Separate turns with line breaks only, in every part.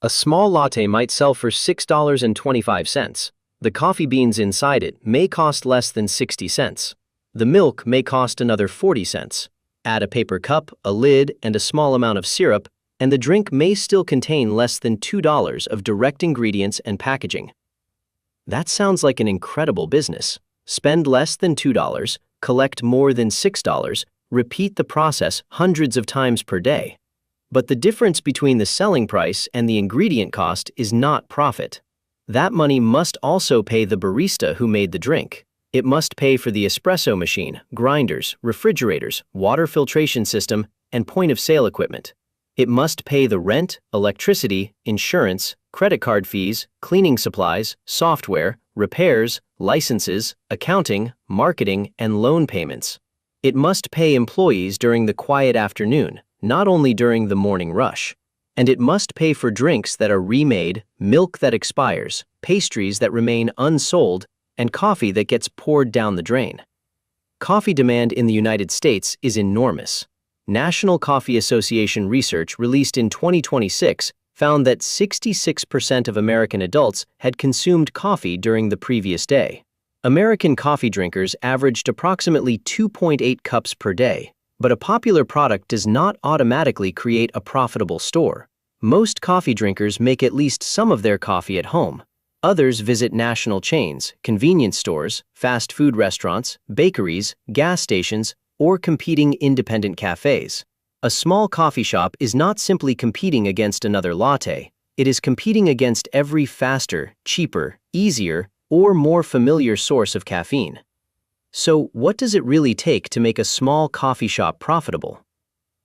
A small latte might sell for $6.25. The coffee beans inside it may cost less than 60 cents. The milk may cost another 40 cents. Add a paper cup, a lid, and a small amount of syrup, and the drink may still contain less than $2 of direct ingredients and packaging. That sounds like an incredible business. Spend less than $2, collect more than $6, repeat the process hundreds of times per day. But the difference between the selling price and the ingredient cost is not profit. That money must also pay the barista who made the drink. It must pay for the espresso machine, grinders, refrigerators, water filtration system, and point-of-sale equipment. It must pay the rent, electricity, insurance, credit card fees, cleaning supplies, software, repairs, licenses, accounting, marketing, and loan payments. It must pay employees during the quiet afternoon, not only during the morning rush. And it must pay for drinks that are remade, milk that expires, pastries that remain unsold, and coffee that gets poured down the drain. Coffee demand in the United States is enormous. National Coffee Association research released in 2026 found that 66% of American adults had consumed coffee during the previous day. American coffee drinkers averaged approximately 2.8 cups per day, but a popular product does not automatically create a profitable store. Most coffee drinkers make at least some of their coffee at home. Others visit national chains, convenience stores, fast food restaurants, bakeries, gas stations, or competing independent cafes. A small coffee shop is not simply competing against another latte, it is competing against every faster, cheaper, easier, or more familiar source of caffeine. So, what does it really take to make a small coffee shop profitable?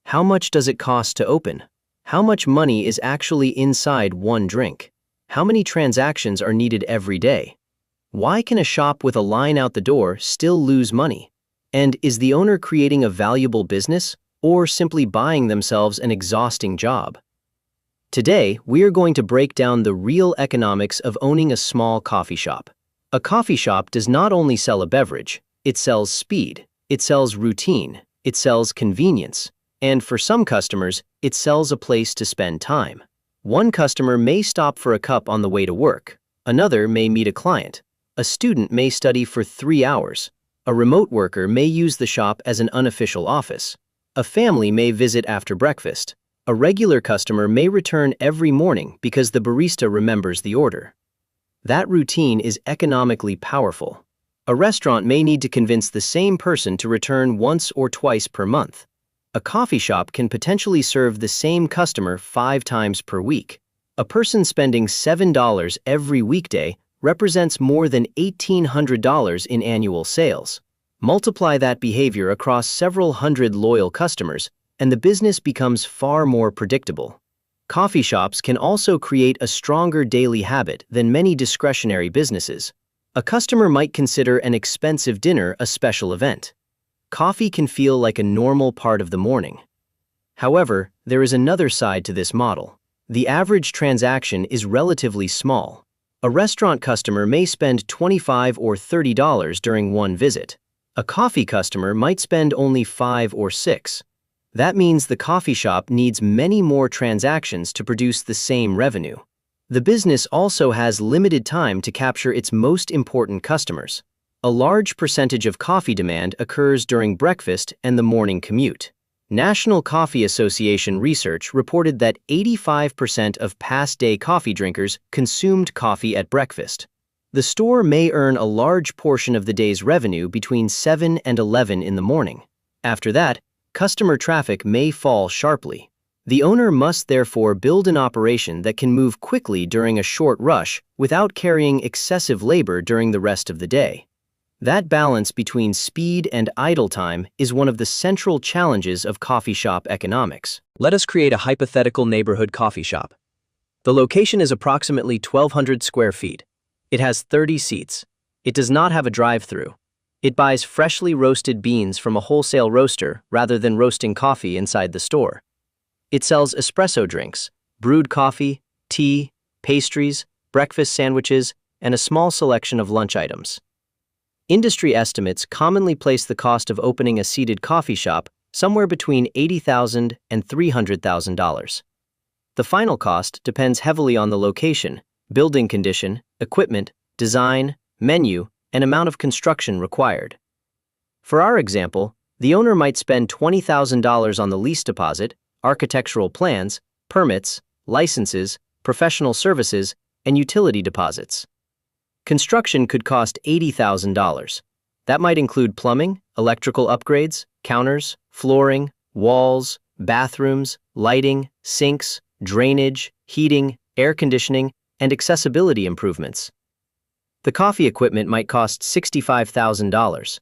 How much does it cost to open? How much money is actually inside one drink? How many transactions are needed every day? Why can a shop with a line out the door still lose money? And is the owner creating a valuable business or simply buying themselves an exhausting job? Today, we are going to break down the real economics of owning a small coffee shop. A coffee shop does not only sell a beverage, it sells speed, it sells routine, it sells convenience, and for some customers, it sells a place to spend time. One customer may stop for a cup on the way to work, another may meet a client, a student may study for 3 hours, a remote worker may use the shop as an unofficial office, a family may visit after breakfast, a regular customer may return every morning because the barista remembers the order. That routine is economically powerful. A restaurant may need to convince the same person to return once or twice per month. A coffee shop can potentially serve the same customer 5 times per week. A person spending $7 every weekday represents more than $1,800 in annual sales. Multiply that behavior across several hundred loyal customers, and the business becomes far more predictable. Coffee shops can also create a stronger daily habit than many discretionary businesses. A customer might consider an expensive dinner a special event. Coffee can feel like a normal part of the morning. However, there is another side to this model. The average transaction is relatively small. A restaurant customer may spend $25 or $30 during one visit. A coffee customer might spend only 5 or 6. That means the coffee shop needs many more transactions to produce the same revenue. The business also has limited time to capture its most important customers. A large percentage of coffee demand occurs during breakfast and the morning commute. National Coffee Association research reported that 85% of past-day coffee drinkers consumed coffee at breakfast. The store may earn a large portion of the day's revenue between 7 and 11 in the morning. After that, customer traffic may fall sharply. The owner must therefore build an operation that can move quickly during a short rush without carrying excessive labor during the rest of the day. That balance between speed and idle time is one of the central challenges of coffee shop economics. Let us create a hypothetical neighborhood coffee shop. The location is approximately 1,200 square feet. It has 30 seats. It does not have a drive-through. It buys freshly roasted beans from a wholesale roaster rather than roasting coffee inside the store. It sells espresso drinks, brewed coffee, tea, pastries, breakfast sandwiches, and a small selection of lunch items. Industry estimates commonly place the cost of opening a seated coffee shop somewhere between $80,000 and $300,000. The final cost depends heavily on the location, building condition, equipment, design, menu, and amount of construction required. For our example, the owner might spend $20,000 on the lease deposit, architectural plans, permits, licenses, professional services, and utility deposits. Construction could cost $80,000. That might include plumbing, electrical upgrades, counters, flooring, walls, bathrooms, lighting, sinks, drainage, heating, air conditioning, and accessibility improvements. The coffee equipment might cost $65,000.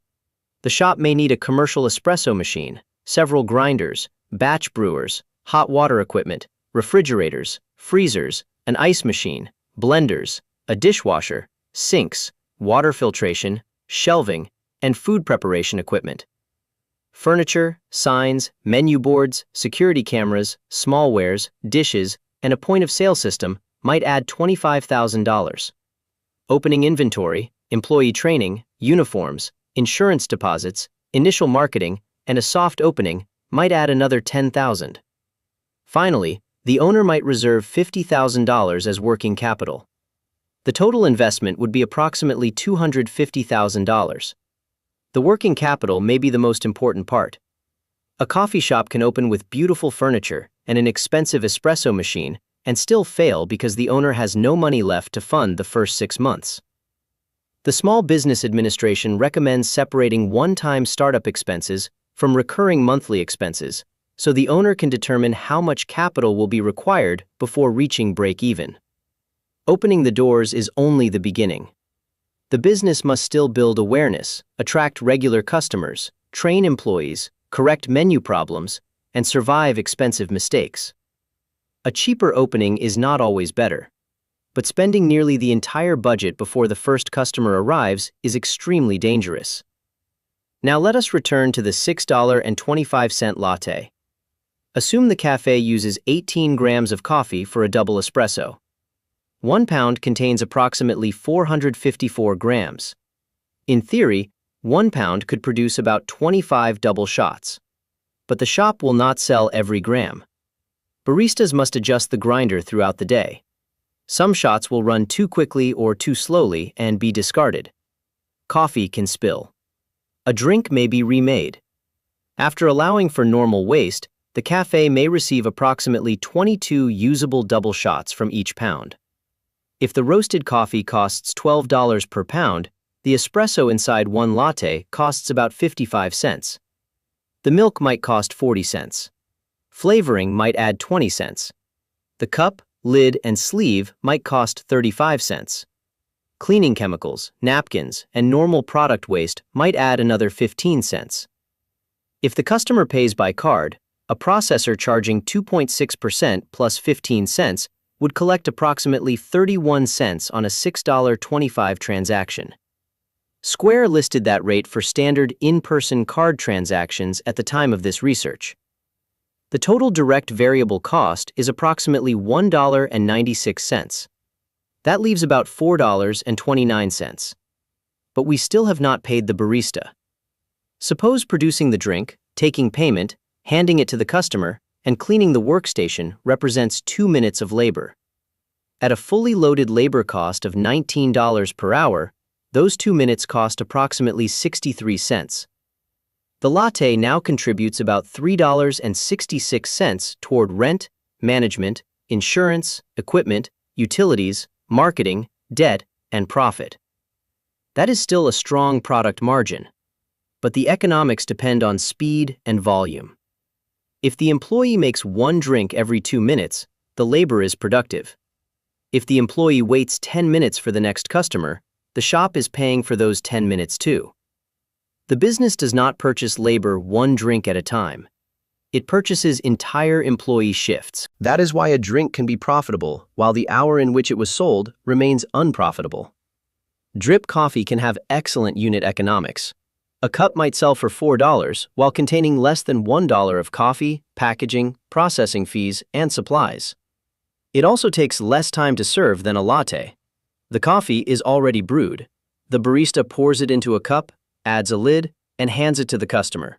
The shop may need a commercial espresso machine, several grinders, batch brewers, hot water equipment, refrigerators, freezers, an ice machine, blenders, a dishwasher, sinks, water filtration, shelving, and food preparation equipment. Furniture, signs, menu boards, security cameras, smallwares, dishes, and a point-of-sale system might add $25,000. Opening inventory, employee training, uniforms, insurance deposits, initial marketing, and a soft opening might add another $10,000. Finally, the owner might reserve $50,000 as working capital. The total investment would be approximately $250,000. The working capital may be the most important part. A coffee shop can open with beautiful furniture and an expensive espresso machine and still fail because the owner has no money left to fund the first 6 months. The Small Business Administration recommends separating one-time startup expenses from recurring monthly expenses, so the owner can determine how much capital will be required before reaching break-even. Opening the doors is only the beginning. The business must still build awareness, attract regular customers, train employees, correct menu problems, and survive expensive mistakes. A cheaper opening is not always better, but spending nearly the entire budget before the first customer arrives is extremely dangerous. Now let us return to the $6.25 latte. Assume the cafe uses 18 grams of coffee for a double espresso. 1 pound contains approximately 454 grams. In theory, 1 pound could produce about 25 double shots. But the shop will not sell every gram. Baristas must adjust the grinder throughout the day. Some shots will run too quickly or too slowly and be discarded. Coffee can spill. A drink may be remade. After allowing for normal waste, the cafe may receive approximately 22 usable double shots from each pound. If the roasted coffee costs $12 per pound, the espresso inside one latte costs about 55 cents. The milk might cost 40 cents. Flavoring might add 20 cents. The cup, lid, and sleeve might cost 35 cents. Cleaning chemicals, napkins, and normal product waste might add another 15 cents. If the customer pays by card, a processor charging 2.6% plus 15 cents would collect approximately 31 cents on a $6.25 transaction. Square listed that rate for standard in-person card transactions at the time of this research. The total direct variable cost is approximately $1.96. That leaves about $4.29. But we still have not paid the barista. Suppose producing the drink, taking payment, handing it to the customer, and cleaning the workstation represents 2 minutes of labor. At a fully loaded labor cost of $19 per hour, those 2 minutes cost approximately 63 cents. The latte now contributes about $3.66 toward rent, management, insurance, equipment, utilities, marketing, debt, and profit. That is still a strong product margin, but the economics depend on speed and volume. If the employee makes one drink every 2 minutes, the labor is productive. If the employee waits 10 minutes for the next customer, the shop is paying for those 10 minutes too. The business does not purchase labor one drink at a time. It purchases entire employee shifts. That is why a drink can be profitable, while the hour in which it was sold remains unprofitable. Drip coffee can have excellent unit economics. A cup might sell for $4 while containing less than $1 of coffee, packaging, processing fees, and supplies. It also takes less time to serve than a latte. The coffee is already brewed. The barista pours it into a cup, adds a lid, and hands it to the customer.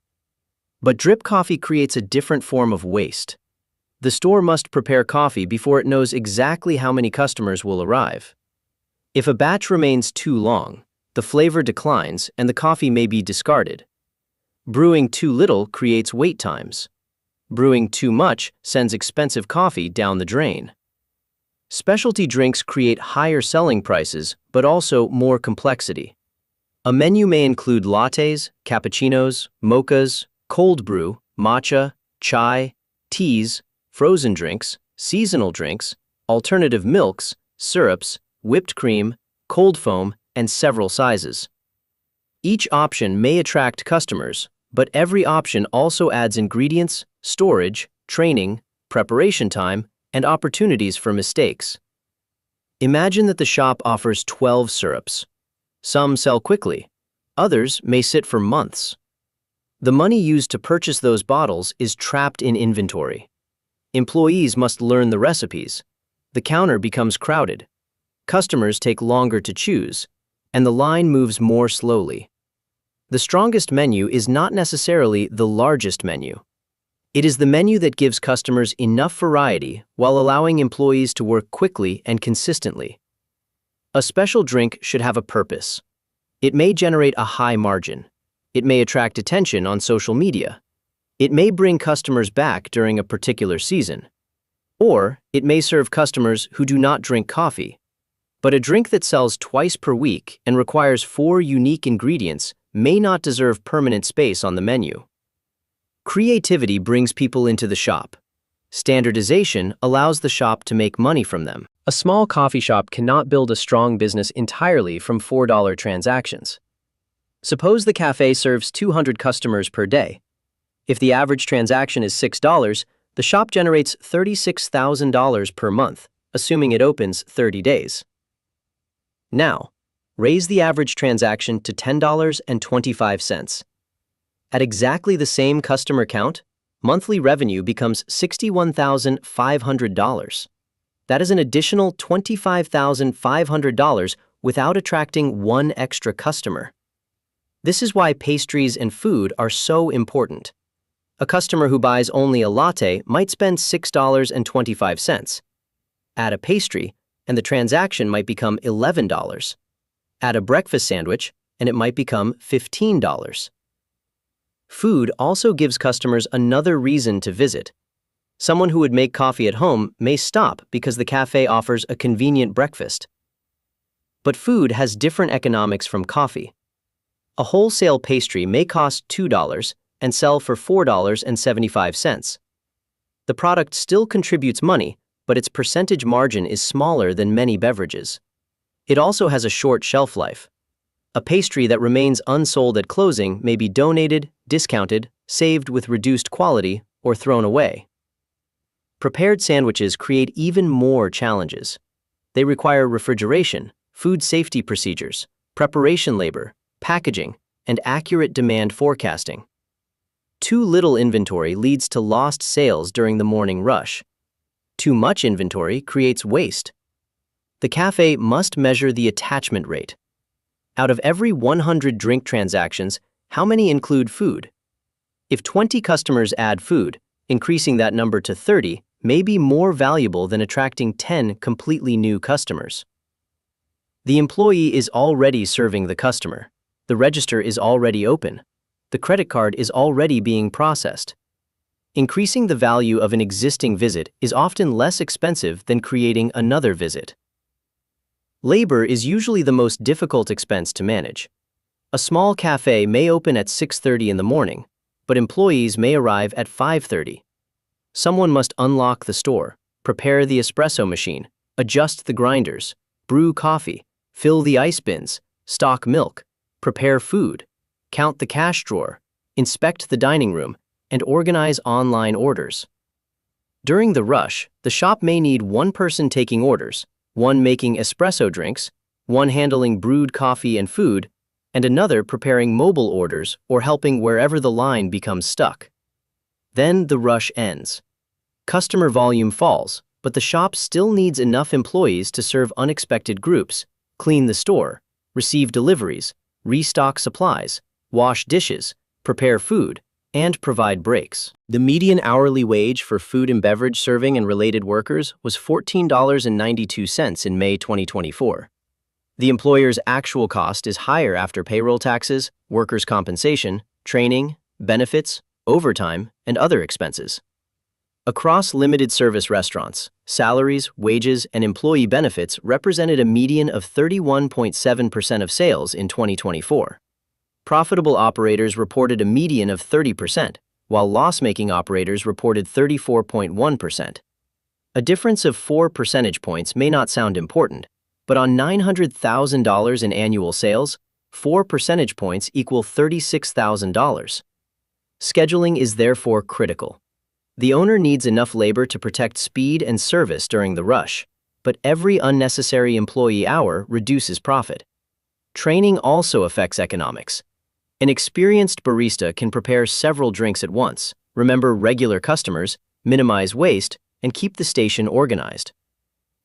But drip coffee creates a different form of waste. The store must prepare coffee before it knows exactly how many customers will arrive. If a batch remains too long, the flavor declines and the coffee may be discarded. Brewing too little creates wait times. Brewing too much sends expensive coffee down the drain. Specialty drinks create higher selling prices, but also more complexity. A menu may include lattes, cappuccinos, mochas, cold brew, matcha, chai, teas, frozen drinks, seasonal drinks, alternative milks, syrups, whipped cream, cold foam, and several sizes. Each option may attract customers, but every option also adds ingredients, storage, training, preparation time, and opportunities for mistakes. Imagine that the shop offers 12 syrups. Some sell quickly, others may sit for months. The money used to purchase those bottles is trapped in inventory. Employees must learn the recipes. The counter becomes crowded. Customers take longer to choose, and the line moves more slowly. The strongest menu is not necessarily the largest menu. It is the menu that gives customers enough variety while allowing employees to work quickly and consistently. A special drink should have a purpose. It may generate a high margin. It may attract attention on social media. It may bring customers back during a particular season. Or it may serve customers who do not drink coffee. But a drink that sells twice per week and requires 4 unique ingredients may not deserve permanent space on the menu. Creativity brings people into the shop. Standardization allows the shop to make money from them. A small coffee shop cannot build a strong business entirely from $4 transactions. Suppose the cafe serves 200 customers per day. If the average transaction is $6, the shop generates $36,000 per month, assuming it opens 30 days. Now, raise the average transaction to $10.25. At exactly the same customer count, monthly revenue becomes $61,500. That is an additional $25,500 without attracting one extra customer. This is why pastries and food are so important. A customer who buys only a latte might spend $6.25. Add a pastry, and the transaction might become $11. Add a breakfast sandwich, and it might become $15. Food also gives customers another reason to visit. Someone who would make coffee at home may stop because the cafe offers a convenient breakfast. But food has different economics from coffee. A wholesale pastry may cost $2 and sell for $4.75. The product still contributes money, but its percentage margin is smaller than many beverages. It also has a short shelf life. A pastry that remains unsold at closing may be donated, discounted, saved with reduced quality, or thrown away. Prepared sandwiches create even more challenges. They require refrigeration, food safety procedures, preparation labor, packaging, and accurate demand forecasting. Too little inventory leads to lost sales during the morning rush. Too much inventory creates waste. The cafe must measure the attachment rate. Out of every 100 drink transactions, how many include food? If 20 customers add food, increasing that number to 30 may be more valuable than attracting 10 completely new customers. The employee is already serving the customer. The register is already open. The credit card is already being processed. Increasing the value of an existing visit is often less expensive than creating another visit. Labor is usually the most difficult expense to manage. A small cafe may open at 6:30 in the morning, but employees may arrive at 5:30. Someone must unlock the store, prepare the espresso machine, adjust the grinders, brew coffee, fill the ice bins, stock milk, prepare food, count the cash drawer, inspect the dining room, and organize online orders. During the rush, the shop may need one person taking orders, one making espresso drinks, one handling brewed coffee and food, and another preparing mobile orders or helping wherever the line becomes stuck. Then the rush ends. Customer volume falls, but the shop still needs enough employees to serve unexpected groups, clean the store, receive deliveries, restock supplies, wash dishes, prepare food, and provide breaks. The median hourly wage for food and beverage serving and related workers was $14.92 in May 2024. The employer's actual cost is higher after payroll taxes, workers' compensation, training, benefits, overtime, and other expenses. Across limited service restaurants, salaries, wages, and employee benefits represented a median of 31.7% of sales in 2024. Profitable operators reported a median of 30%, while loss-making operators reported 34.1%. A difference of 4 percentage points may not sound important, but on $900,000 in annual sales, 4 percentage points equal $36,000. Scheduling is therefore critical. The owner needs enough labor to protect speed and service during the rush, but every unnecessary employee hour reduces profit. Training also affects economics. An experienced barista can prepare several drinks at once, remember regular customers, minimize waste, and keep the station organized.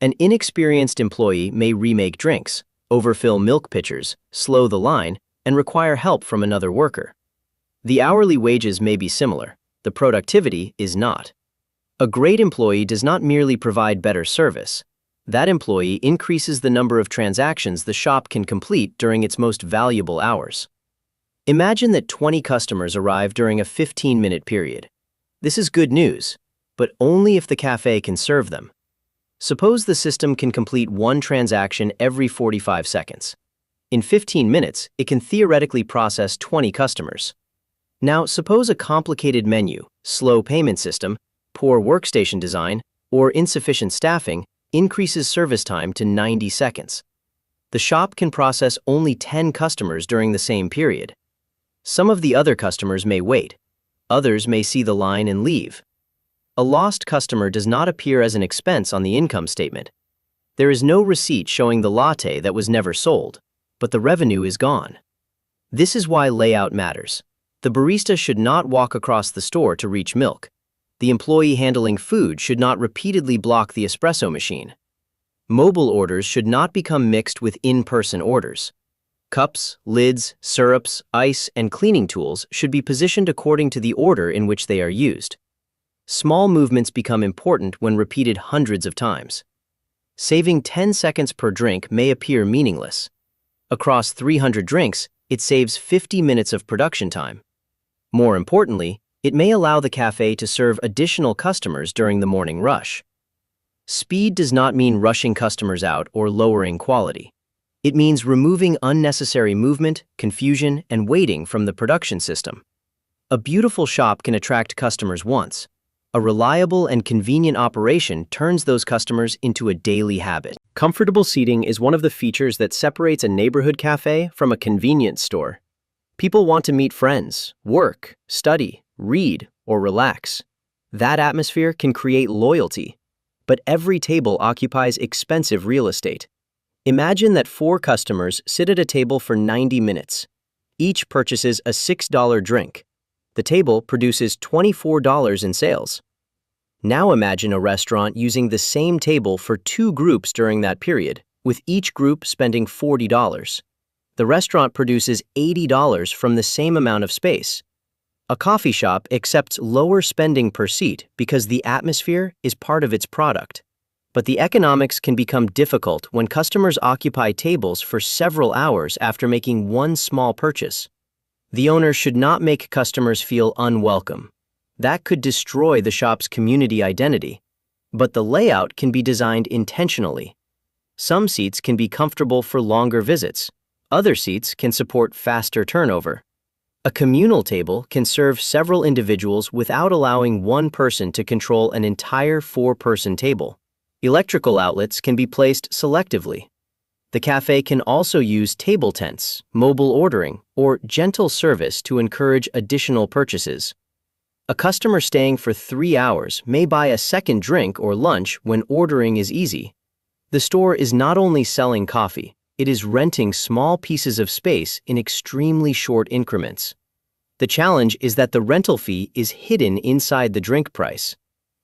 An inexperienced employee may remake drinks, overfill milk pitchers, slow the line, and require help from another worker. The hourly wages may be similar. The productivity is not. A great employee does not merely provide better service. That employee increases the number of transactions the shop can complete during its most valuable hours. Imagine that 20 customers arrive during a 15-minute period. This is good news, but only if the cafe can serve them. Suppose the system can complete one transaction every 45 seconds. In 15 minutes, it can theoretically process 20 customers. Now, suppose a complicated menu, slow payment system, poor workstation design, or insufficient staffing increases service time to 90 seconds. The shop can process only 10 customers during the same period. Some of the other customers may wait. Others may see the line and leave. A lost customer does not appear as an expense on the income statement. There is no receipt showing the latte that was never sold, but the revenue is gone. This is why layout matters. The barista should not walk across the store to reach milk. The employee handling food should not repeatedly block the espresso machine. Mobile orders should not become mixed with in-person orders. Cups, lids, syrups, ice, and cleaning tools should be positioned according to the order in which they are used. Small movements become important when repeated hundreds of times. Saving 10 seconds per drink may appear meaningless. Across 300 drinks, it saves 50 minutes of production time. More importantly, it may allow the cafe to serve additional customers during the morning rush. Speed does not mean rushing customers out or lowering quality. It means removing unnecessary movement, confusion, and waiting from the production system. A beautiful shop can attract customers once. A reliable and convenient operation turns those customers into a daily habit. Comfortable seating is one of the features that separates a neighborhood cafe from a convenience store. People want to meet friends, work, study, read, or relax. That atmosphere can create loyalty, but every table occupies expensive real estate. Imagine that 4 customers sit at a table for 90 minutes. Each purchases a $6 drink. The table produces $24 in sales. Now imagine a restaurant using the same table for 2 groups during that period, with each group spending $40. The restaurant produces $80 from the same amount of space. A coffee shop accepts lower spending per seat because the atmosphere is part of its product. But the economics can become difficult when customers occupy tables for several hours after making one small purchase. The owner should not make customers feel unwelcome. That could destroy the shop's community identity. But the layout can be designed intentionally. Some seats can be comfortable for longer visits. Other seats can support faster turnover. A communal table can serve several individuals without allowing one person to control an entire 4-person table. Electrical outlets can be placed selectively. The cafe can also use table tents, mobile ordering, or gentle service to encourage additional purchases. A customer staying for 3 hours may buy a second drink or lunch when ordering is easy. The store is not only selling coffee, it is renting small pieces of space in extremely short increments. The challenge is that the rental fee is hidden inside the drink price.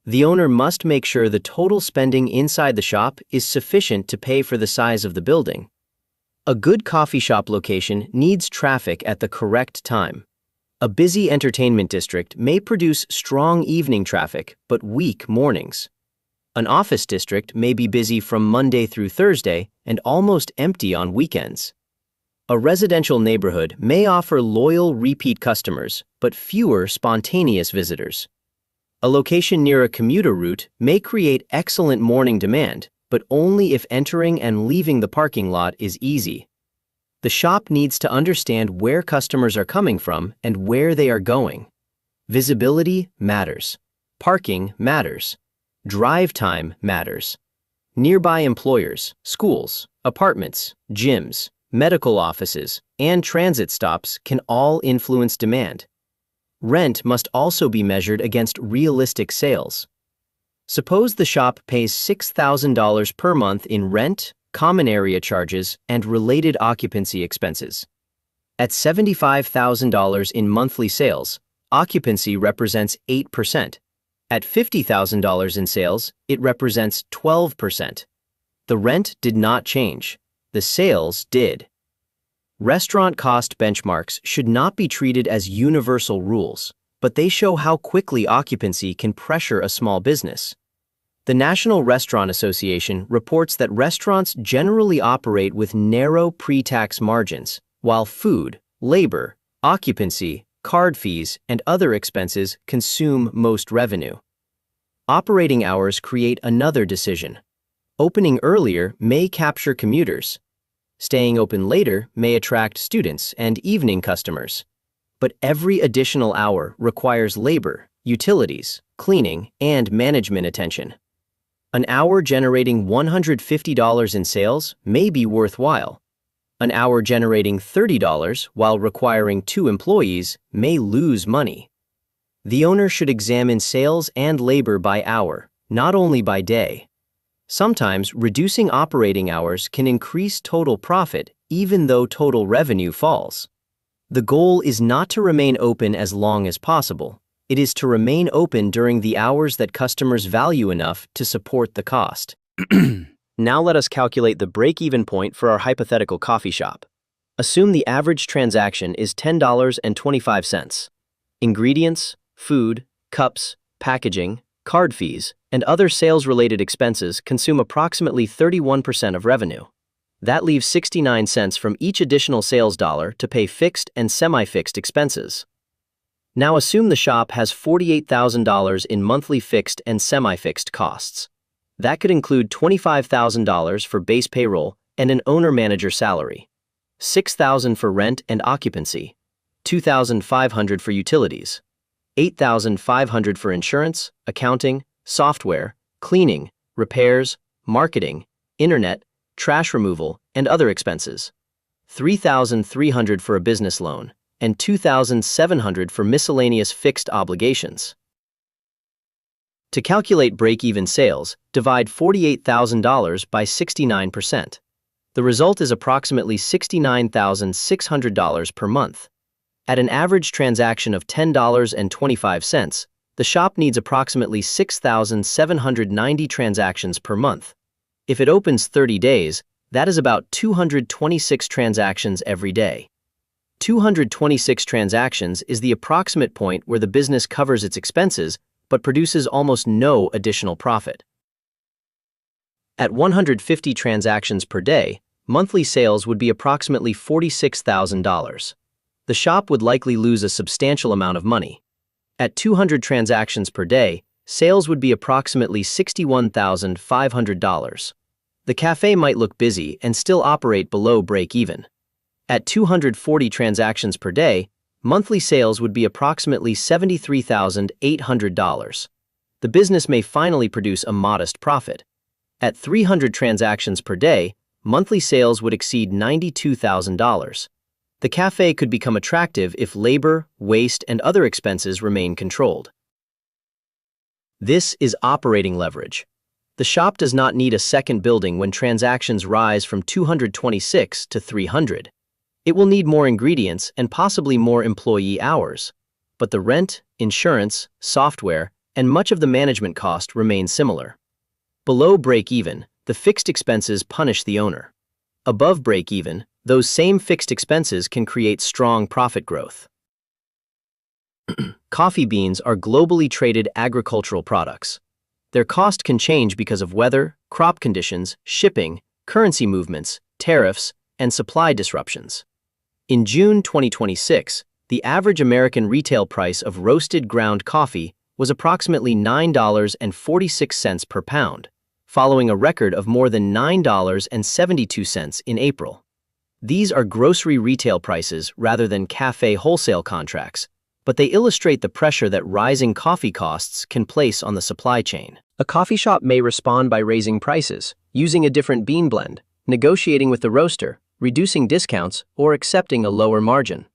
The owner must make sure the total spending inside the shop is sufficient to pay for the size of the building. A good coffee shop location needs traffic at the correct time. A busy entertainment district may produce strong evening traffic but weak mornings. An office district may be busy from Monday through Thursday and almost empty on weekends. A residential neighborhood may offer loyal repeat customers but fewer spontaneous visitors. A location near a commuter route may create excellent morning demand, but only if entering and leaving the parking lot is easy. The shop needs to understand where customers are coming from and where they are going. Visibility matters. Parking matters. Drive time matters. Nearby employers, schools, apartments, gyms, medical offices, and transit stops can all influence demand. Rent must also be measured against realistic sales. Suppose the shop pays $6,000 per month in rent, common area charges, and related occupancy expenses. At $75,000 in monthly sales, occupancy represents 8%. At $50,000 in sales, it represents 12%. The rent did not change. The sales did. Restaurant cost benchmarks should not be treated as universal rules, but they show how quickly occupancy can pressure a small business. The National Restaurant Association reports that restaurants generally operate with narrow pre-tax margins, while food, labor, occupancy, card fees, and other expenses consume most revenue. Operating hours create another decision. Opening earlier may capture commuters. Staying open later may attract students and evening customers. But every additional hour requires labor, utilities, cleaning, and management attention. An hour generating $150 in sales may be worthwhile. An hour generating $30 while requiring 2 employees may lose money. The owner should examine sales and labor by hour, not only by day. Sometimes reducing operating hours can increase total profit even though total revenue falls. The goal is not to remain open as long as possible. It is to remain open during the hours that customers value enough to support the cost. Now let us calculate the break-even point for our hypothetical coffee shop. Assume the average transaction is $10.25. Ingredients, food, cups, packaging, card fees, and other sales-related expenses consume approximately 31% of revenue. That leaves 69 cents from each additional sales dollar to pay fixed and semi-fixed expenses. Now assume the shop has $48,000 in monthly fixed and semi-fixed costs. That could include $25,000 for base payroll and an owner-manager salary, $6,000 for rent and occupancy, $2,500 for utilities, $8,500 for insurance, accounting, software, cleaning, repairs, marketing, internet, trash removal, and other expenses, $3,300 for a business loan, and $2,700 for miscellaneous fixed obligations. To calculate break-even sales, divide $48,000 by 69%. The result is approximately $69,600 per month. At an average transaction of $10.25, the shop needs approximately 6,790 transactions per month. If it opens 30 days, that is about 226 transactions every day. 226 transactions is the approximate point where the business covers its expenses but produces almost no additional profit. At 150 transactions per day, monthly sales would be approximately $46,000. The shop would likely lose a substantial amount of money. At 200 transactions per day, sales would be approximately $61,500. The cafe might look busy and still operate below break-even. At 240 transactions per day, monthly sales would be approximately $73,800. The business may finally produce a modest profit. At 300 transactions per day, monthly sales would exceed $92,000. The cafe could become attractive if labor, waste, and other expenses remain controlled. This is operating leverage. The shop does not need a second building when transactions rise from 226 to 300. It will need more ingredients and possibly more employee hours, but the rent, insurance, software, and much of the management cost remain similar. Below break-even, the fixed expenses punish the owner. Above break-even, those same fixed expenses can create strong profit growth. Coffee beans are globally traded agricultural products. Their cost can change because of weather, crop conditions, shipping, currency movements, tariffs, and supply disruptions. In June 2026, the average American retail price of roasted ground coffee was approximately $9.46 per pound, following a record of more than $9.72 in April. These are grocery retail prices rather than café wholesale contracts, but they illustrate the pressure that rising coffee costs can place on the supply chain. A coffee shop may respond by raising prices, using a different bean blend, negotiating with the roaster, reducing discounts, or accepting a lower margin.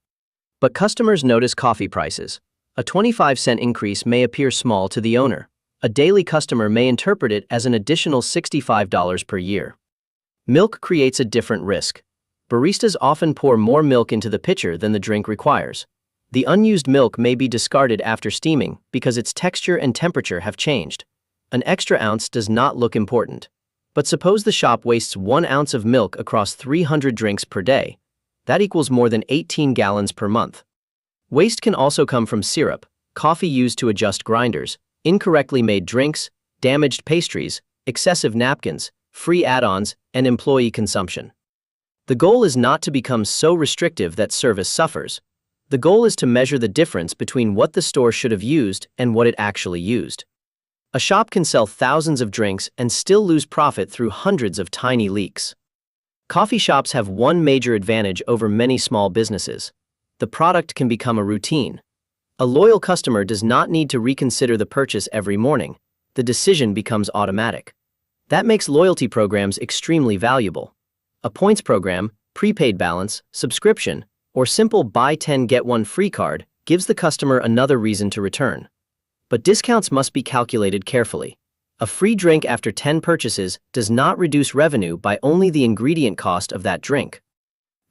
But customers notice coffee prices. A 25-cent increase may appear small to the owner. A daily customer may interpret it as an additional $65 per year. Milk creates a different risk. Baristas often pour more milk into the pitcher than the drink requires. The unused milk may be discarded after steaming because its texture and temperature have changed. An extra ounce does not look important. But suppose the shop wastes 1 ounce of milk across 300 drinks per day. That equals more than 18 gallons per month. Waste can also come from syrup, coffee used to adjust grinders, incorrectly made drinks, damaged pastries, excessive napkins, free add-ons, and employee consumption. The goal is not to become so restrictive that service suffers. The goal is to measure the difference between what the store should have used and what it actually used. A shop can sell thousands of drinks and still lose profit through hundreds of tiny leaks. Coffee shops have one major advantage over many small businesses. The product can become a routine. A loyal customer does not need to reconsider the purchase every morning. The decision becomes automatic. That makes loyalty programs extremely valuable. A points program, prepaid balance, subscription, or simple buy 10 get 1 free card gives the customer another reason to return. But discounts must be calculated carefully. A free drink after 10 purchases does not reduce revenue by only the ingredient cost of that drink.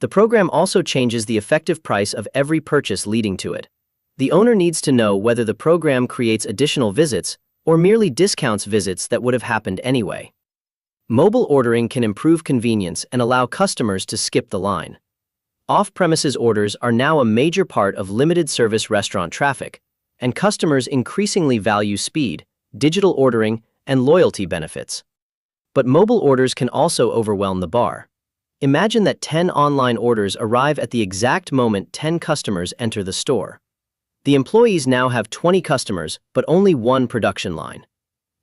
The program also changes the effective price of every purchase leading to it. The owner needs to know whether the program creates additional visits or merely discounts visits that would have happened anyway. Mobile ordering can improve convenience and allow customers to skip the line. Off-premises orders are now a major part of limited-service restaurant traffic, and customers increasingly value speed, digital ordering, and loyalty benefits. But mobile orders can also overwhelm the bar. Imagine that 10 online orders arrive at the exact moment 10 customers enter the store. The employees now have 20 customers, but only one production line.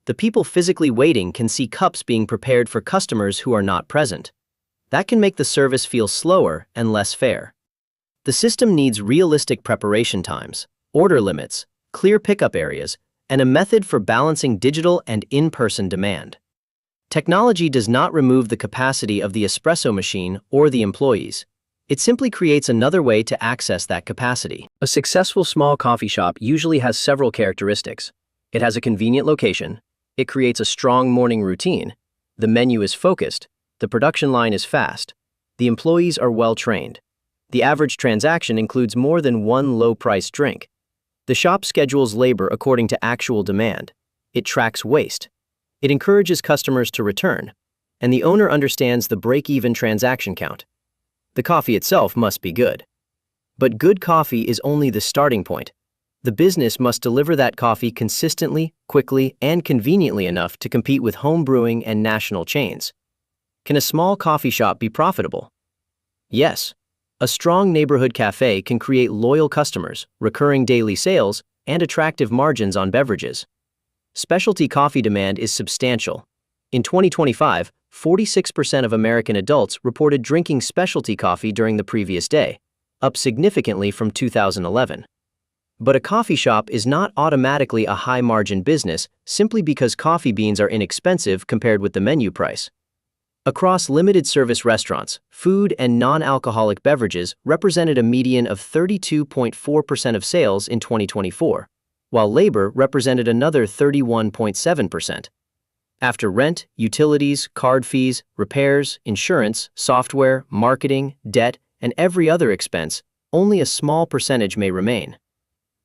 The people physically waiting can see cups being prepared for customers who are not present. That can make the service feel slower and less fair. The system needs realistic preparation times, order limits, clear pickup areas, and a method for balancing digital and in-person demand. Technology does not remove the capacity of the espresso machine or the employees. It simply creates another way to access that capacity. A successful small coffee shop usually has several characteristics. It has a convenient location. It creates a strong morning routine. The menu is focused. The production line is fast. The employees are well trained. The average transaction includes more than one low-priced drink. The shop schedules labor according to actual demand. It tracks waste. It encourages customers to return. And the owner understands the break-even transaction count. The coffee itself must be good. But good coffee is only the starting point. The business must deliver that coffee consistently, quickly, and conveniently enough to compete with home brewing and national chains. Can a small coffee shop be profitable? Yes. A strong neighborhood cafe can create loyal customers, recurring daily sales, and attractive margins on beverages. Specialty coffee demand is substantial. In 2025, 46% of American adults reported drinking specialty coffee during the previous day, up significantly from 2011. But a coffee shop is not automatically a high-margin business simply because coffee beans are inexpensive compared with the menu price. Across limited-service restaurants, food and non-alcoholic beverages represented a median of 32.4% of sales in 2024, while labor represented another 31.7%. After rent, utilities, card fees, repairs, insurance, software, marketing, debt, and every other expense, only a small percentage may remain.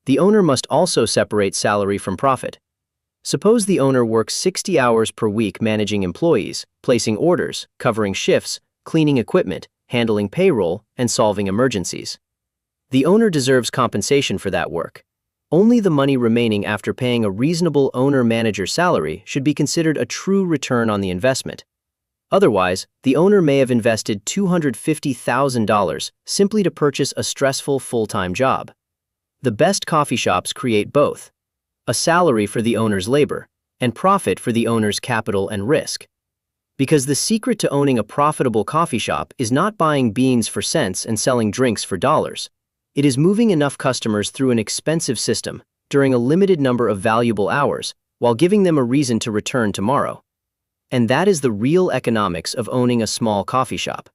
The owner must also separate salary from profit. Suppose the owner works 60 hours per week managing employees, placing orders, covering shifts, cleaning equipment, handling payroll, and solving emergencies. The owner deserves compensation for that work. Only the money remaining after paying a reasonable owner-manager salary should be considered a true return on the investment. Otherwise, the owner may have invested $250,000 simply to purchase a stressful full-time job. The best coffee shops create both: a salary for the owner's labor and profit for the owner's capital and risk. Because the secret to owning a profitable coffee shop is not buying beans for cents and selling drinks for dollars. It is moving enough customers through an expensive system during a limited number of valuable hours while giving them a reason to return tomorrow. And that is the real economics of owning a small coffee shop.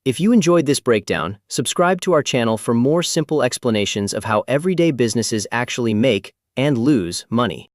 If you enjoyed this breakdown, subscribe to our channel for more simple explanations of how everyday businesses actually make and lose money.